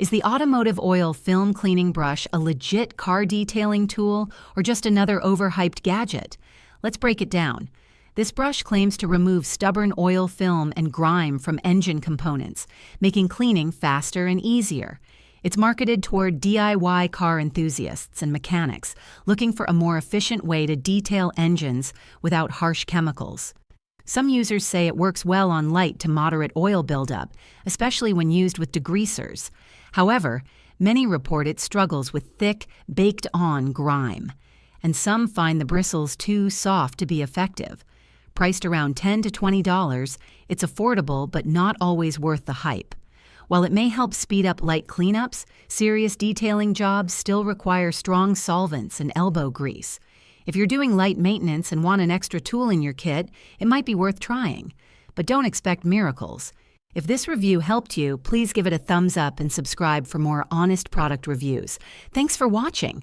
Is the Automotive Oil Film Cleaning Brush a legit car detailing tool or just another overhyped gadget? Let's break it down. This brush claims to remove stubborn oil film and grime from engine components, making cleaning faster and easier. It's marketed toward DIY car enthusiasts and mechanics looking for a more efficient way to detail engines without harsh chemicals. Some users say it works well on light to moderate oil buildup, especially when used with degreasers. However, many report it struggles with thick, baked-on grime, and some find the bristles too soft to be effective. Priced around $10 to $20, it's affordable but not always worth the hype. While it may help speed up light cleanups, serious detailing jobs still require strong solvents and elbow grease. If you're doing light maintenance and want an extra tool in your kit, it might be worth trying. But don't expect miracles. If this review helped you, please give it a thumbs up and subscribe for more honest product reviews. Thanks for watching.